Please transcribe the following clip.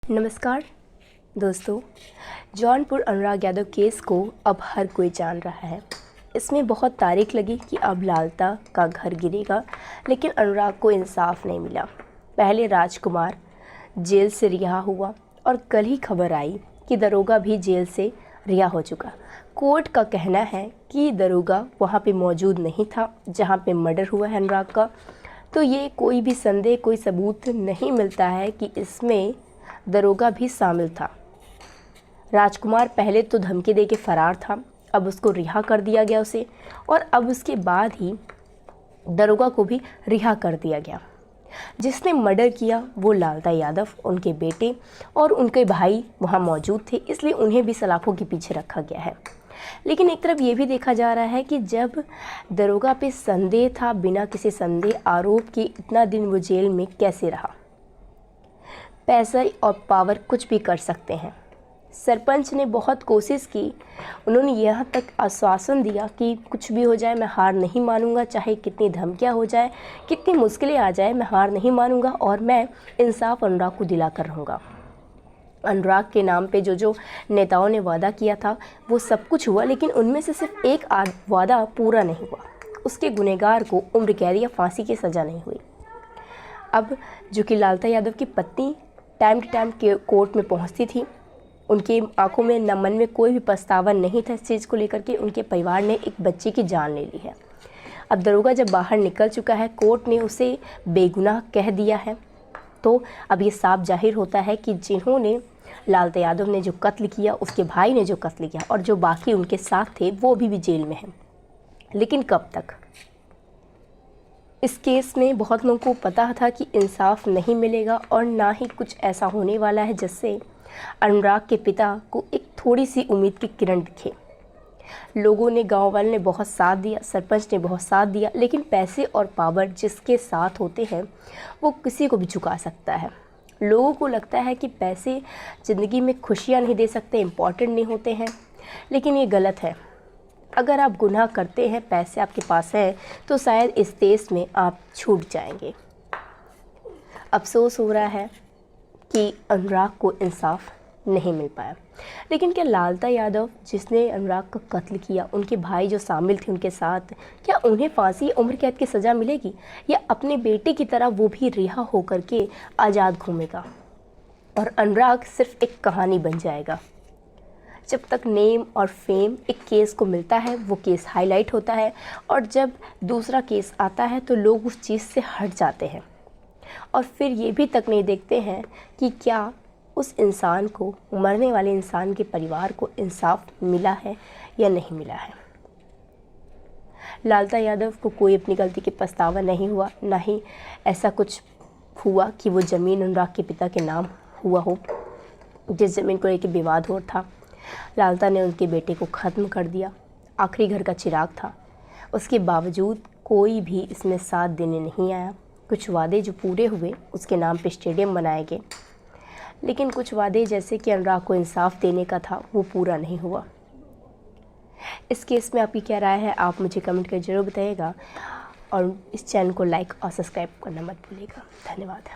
नमस्कार दोस्तों। जौनपुर अनुराग यादव केस को अब हर कोई जान रहा है। इसमें बहुत तारीख लगी कि अब लालता का घर गिरेगा, लेकिन अनुराग को इंसाफ नहीं मिला। पहले राजकुमार जेल से रिहा हुआ और कल ही खबर आई कि दरोगा भी जेल से रिहा हो चुका। कोर्ट का कहना है कि दरोगा वहाँ पे मौजूद नहीं था जहाँ पे मर्डर हुआ है अनुराग का। तो ये कोई भी संदेह, कोई सबूत नहीं मिलता है कि इसमें दरोगा भी शामिल था। राजकुमार पहले तो धमकी देके फरार था, अब उसको रिहा कर दिया गया उसे, और अब उसके बाद ही दरोगा को भी रिहा कर दिया गया। जिसने मर्डर किया वो लालता यादव, उनके बेटे और उनके भाई वहाँ मौजूद थे, इसलिए उन्हें भी सलाखों के पीछे रखा गया है। लेकिन एक तरफ ये भी देखा जा रहा है कि जब दरोगा पे संदेह था, बिना किसी संदेह आरोप के इतना दिन वो जेल में कैसे रहा। पैसा और पावर कुछ भी कर सकते हैं। सरपंच ने बहुत कोशिश की, उन्होंने यहाँ तक आश्वासन दिया कि कुछ भी हो जाए मैं हार नहीं मानूंगा, चाहे कितनी धमकियाँ हो जाए, कितनी मुश्किलें आ जाए, मैं हार नहीं मानूंगा और मैं इंसाफ अनुराग को दिला कर रहूँगा। अनुराग के नाम पे जो नेताओं ने वादा किया था वो सब कुछ हुआ, लेकिन उनमें से सिर्फ एक वादा पूरा नहीं हुआ। उसके गुनहगार को उम्र कैद या फांसी की सज़ा नहीं हुई। अब जो कि लालता यादव की पत्नी टाइम टू टाइम के कोर्ट में पहुंचती थी, उनकी आंखों में न मन में कोई भी पछतावा नहीं था इस चीज़ को लेकर के। उनके परिवार ने एक बच्चे की जान ले ली है। अब दरोगा जब बाहर निकल चुका है, कोर्ट ने उसे बेगुनाह कह दिया है, तो अब ये साफ जाहिर होता है कि जिन्होंने लालता यादव ने जो कत्ल किया, उसके भाई ने जो कत्ल किया और जो बाकी उनके साथ थे वो भी जेल में हैं। लेकिन कब तक? इस केस में बहुत लोगों को पता था कि इंसाफ नहीं मिलेगा और ना ही कुछ ऐसा होने वाला है जिससे अनुराग के पिता को एक थोड़ी सी उम्मीद की किरण दिखे। लोगों ने, गांव वालों ने बहुत साथ दिया, सरपंच ने बहुत साथ दिया, लेकिन पैसे और पावर जिसके साथ होते हैं वो किसी को भी झुका सकता है। लोगों को लगता है कि पैसे ज़िंदगी में खुशियाँ नहीं दे सकते, इम्पॉर्टेंट नहीं होते हैं, लेकिन ये गलत है। अगर आप गुनाह करते हैं, पैसे आपके पास है, तो शायद इस देश में आप छूट जाएंगे। अफसोस हो रहा है कि अनुराग को इंसाफ नहीं मिल पाया। लेकिन क्या लालता यादव जिसने अनुराग का कत्ल किया, उनके भाई जो शामिल थे उनके साथ, क्या उन्हें फांसी उम्र कैद की सज़ा मिलेगी या अपने बेटे की तरह वो भी रिहा होकर के आज़ाद घूमेगा और अनुराग सिर्फ एक कहानी बन जाएगा? जब तक नेम और फेम एक केस को मिलता है वो केस हाईलाइट होता है, और जब दूसरा केस आता है तो लोग उस चीज़ से हट जाते हैं और फिर ये भी तक नहीं देखते हैं कि क्या उस इंसान को, मरने वाले इंसान के परिवार को इंसाफ मिला है या नहीं मिला है। लालता यादव को कोई अपनी गलती के पछतावा नहीं हुआ, ना ही ऐसा कुछ हुआ कि वो ज़मीन अनुराग के पिता के नाम हुआ हो। जिस ज़मीन को लेकर विवाद हो था, लालता ने उनके बेटे को ख़त्म कर दिया। आखिरी घर का चिराग था, उसके बावजूद कोई भी इसमें साथ देने नहीं आया। कुछ वादे जो पूरे हुए, उसके नाम पे स्टेडियम बनाए गए, लेकिन कुछ वादे जैसे कि अनुराग को इंसाफ देने का था वो पूरा नहीं हुआ। इस केस में आपकी क्या राय है, आप मुझे कमेंट कर ज़रूर बताइएगा और इस चैनल को लाइक और सब्सक्राइब करना मत भूलिएगा। धन्यवाद।